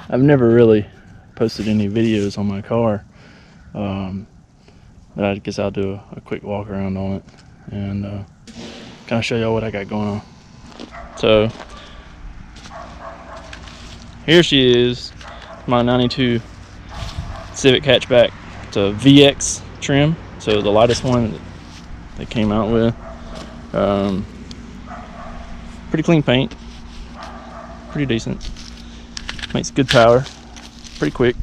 I've never really posted any videos on my car, but I guess I'll do a quick walk around on it and kind of show y'all what I got going on. So here she is, my 92 Civic hatchback. It's a VX trim, so the lightest one that they came out with. Pretty clean paint, pretty decent, makes good power, pretty quick.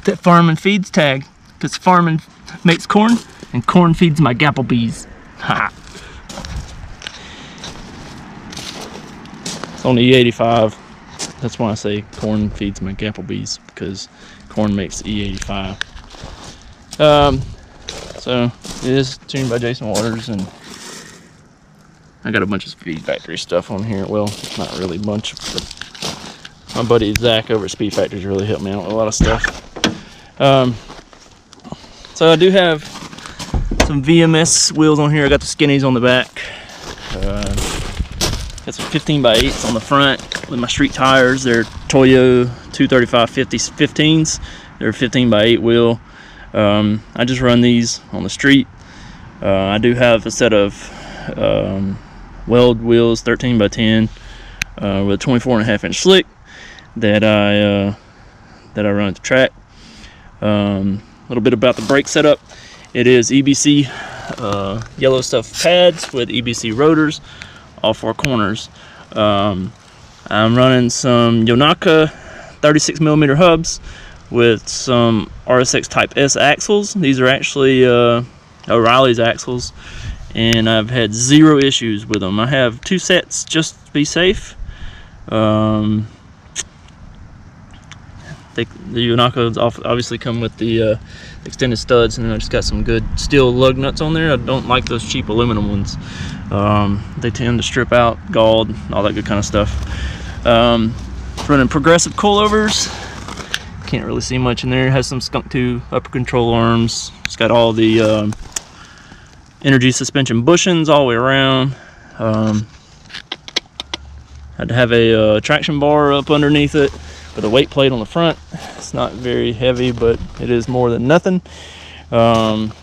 That farm and feeds tag, because farming makes corn and corn feeds my Applebees. Ha! It's on the E85. That's why I say corn feeds my Applebees, because corn makes E85. So it is tuned by Jason Waters, and I got a bunch of Speed Factory stuff on here. Well, not really a bunch, but my buddy Zach over at Speed Factory's really helped me out with a lot of stuff. So I do have some VMS wheels on here. I got the skinnies on the back. Got some 15x8s on the front with my street tires. They're Toyo 235 15s. They're 15x8 wheel. I just run these on the street. I do have a set of weld wheels, 13x10, with a 24.5-inch slick that I run at the track. A little bit about the brake setup. It is EBC yellow stuff pads with EBC rotors, all four corners. I'm running some Yonaka 36mm hubs with some RSX Type S axles. These are actually O'Reilly's axles, and I've had zero issues with them. I have two sets just to be safe. The Yonakas obviously come with the extended studs, and then I just got some good steel lug nuts on there. I don't like those cheap aluminum ones. They tend to strip out, galled, all that good kind of stuff. Running progressive coilovers. Can't really see much in there. It has some skunk tube upper control arms. It's got all the energy suspension bushings all the way around. Had to have a traction bar up underneath it with a weight plate on the front. It's not very heavy, but it is more than nothing. Got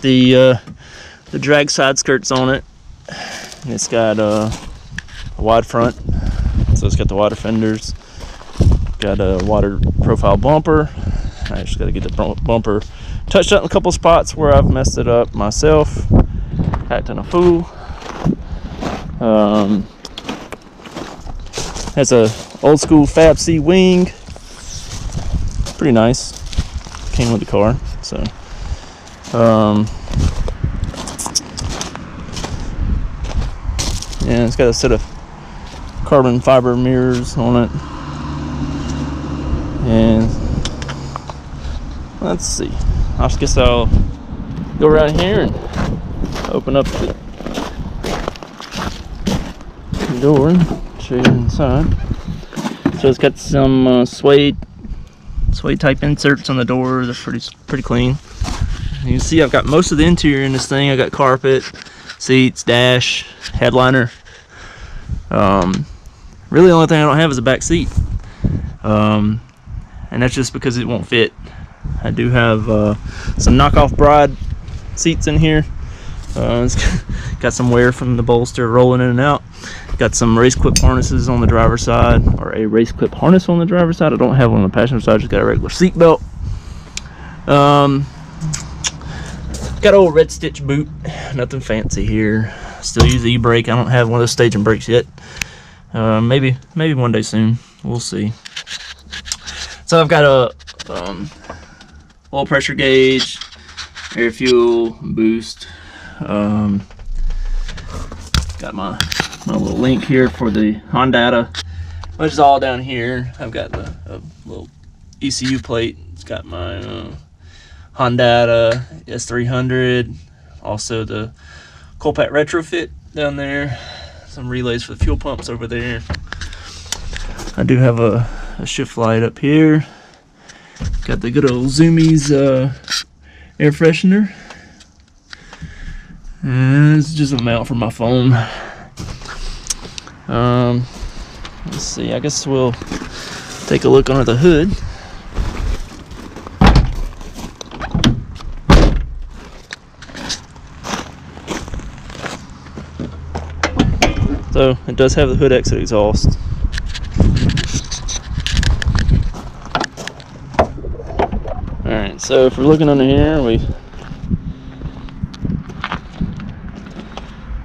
the drag side skirts on it, and it's got a wide front, so it's got the wider fenders. Got a wider profile bumper. I just got to get the bumper touched up in a couple spots where I've messed it up myself, acting a fool. Has a old school Fab C wing, pretty nice, came with the car. So yeah, it's got a set of carbon fiber mirrors on it. And let's see, I guess I'll go around here and open up the door and show you inside. So it's got some suede type inserts on the door. They're pretty clean. You can see I've got most of the interior in this thing. I got carpet, seats, dash, headliner. Really the only thing I don't have is a back seat, and that's just because it won't fit. I do have some knockoff Bride seats in here. It's got some wear from the bolster rolling in and out. Got some race clip harnesses on the driver's side, or a race clip harness on the driver's side. I don't have one on the passenger side, just got a regular seat belt. Got an old red stitch boot, nothing fancy here. Still use the e-brake. I don't have one of those staging brakes yet. Maybe one day soon, we'll see. So I've got a oil pressure gauge, air fuel, boost. Got my little link here for the Hondata, which is all down here. I've got a little ECU plate. It's got my Hondata S300, also the Colpat retrofit down there, some relays for the fuel pumps over there. I do have a a shift light up here. Got the good old Zoomies air freshener. And it's just a mount for my phone. Let's see, I guess we'll take a look under the hood. So it does have the hood exit exhaust. Alright, so if we're looking under here, we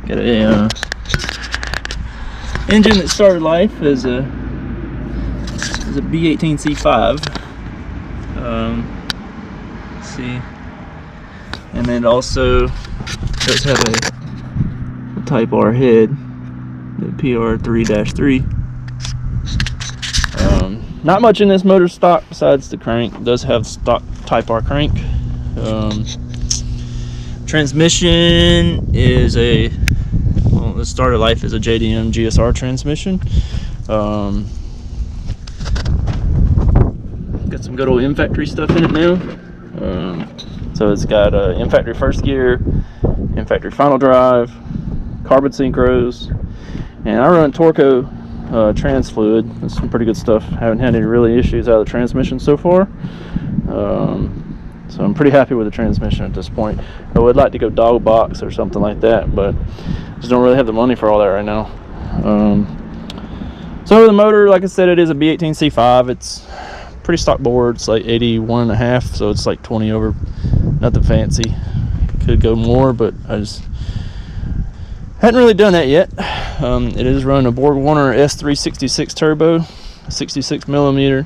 got a engine that started life as a B18C5. Let's see, and then it also does have a Type R head, the PR3-3. Not much in this motor stock besides the crank. It does have stock Type R crank. Transmission is a, well, the starter life is a JDM GSR transmission. Got some good old in-factory stuff in it now. So it's got in-factory first gear, in-factory final drive, carbon synchros, and I run Torco trans fluid. That's some pretty good stuff. Haven't had any really issues out of the transmission so far. So I'm pretty happy with the transmission at this point. I would like to go dog box or something like that, but just don't really have the money for all that right now. So the motor, like I said, it is a B18C5. It's pretty stock board. It's like 81.5, so it's like 20 over. Nothing fancy. Could go more, but I just hadn't really done that yet. It is running a Borg Warner S366 turbo, 66 millimeter.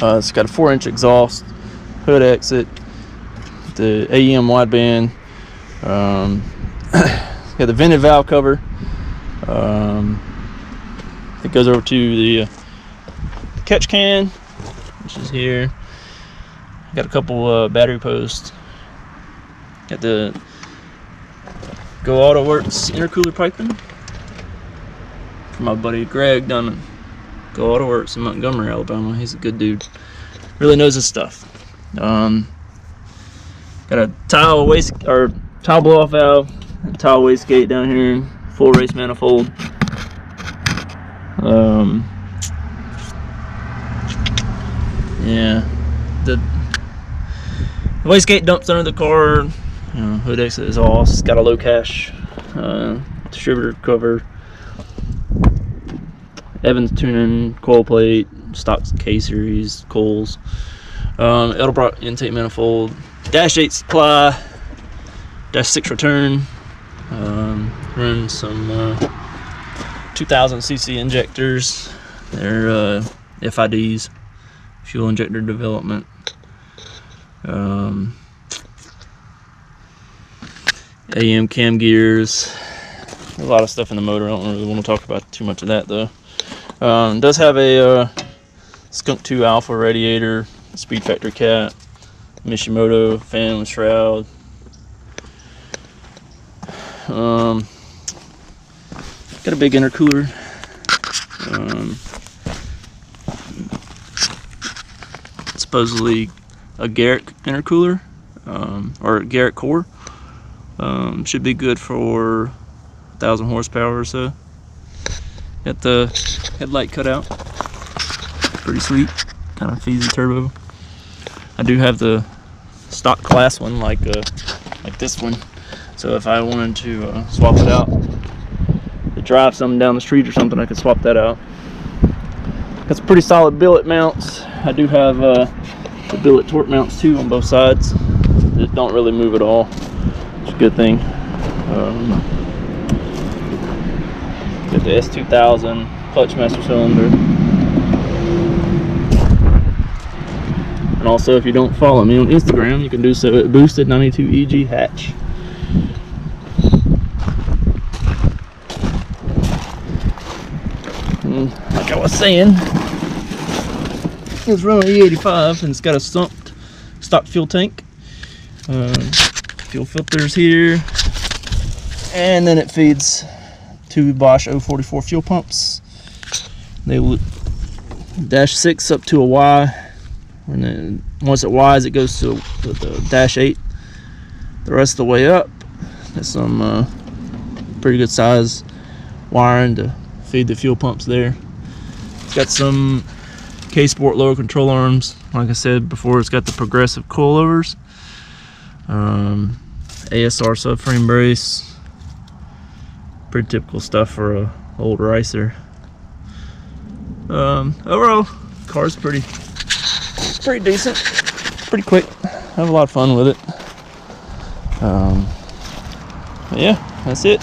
It's got a 4-inch exhaust, hood exit, the AEM wideband. Got the vented valve cover. It goes over to the catch can, which is here. Got a couple battery posts. Got the Go-Autoworks Intercooler piping from my buddy Greg down at Go-Autoworks in Montgomery, Alabama. He's a good dude. Really knows his stuff. Got a tile tile blow-off valve, tile wastegate down here, full race manifold. Yeah, the wastegate dumps under the car. Hood exit is off. It's got a low cash distributor cover, Evans tuning, coil plate, stock K series coils, Edlebrock intake manifold, dash 8 supply, dash 6 return. Run some 2000cc injectors. They're FIDs, fuel injector development. AM cam gears, a lot of stuff in the motor. I don't really want to talk about too much of that though. It does have a Skunk 2 Alpha radiator, speed factor cap, Mishimoto fan with shroud. Got a big intercooler. Supposedly a Garrett intercooler, or a Garrett core. Should be good for 1,000 horsepower or so. Got the headlight cut out. Pretty sweet. Kind of feezy turbo. I do have the stock class one, like this one. So if I wanted to swap it out to drive something down the street or something, I could swap that out. Got some pretty solid billet mounts. I do have the billet torque mounts too on both sides. That don't really move at all. It's a good thing. Got the S2000 clutch master cylinder. And also, if you don't follow me on Instagram, you can do so at Boosted 92 EG Hatch. And like I was saying, it's running E85 and it's got a sumped stock fuel tank. Fuel filters here, and then it feeds two Bosch 044 fuel pumps. They -6 up to a Y, and then once it Ys, it goes to the -8 the rest of the way up. Got some pretty good size wiring to feed the fuel pumps there. It's got some K-Sport lower control arms. Like I said before, it's got the progressive coilovers, ASR subframe brace. Pretty typical stuff for a old racer. Overall, car's pretty decent, pretty quick. I have a lot of fun with it. But yeah, that's it.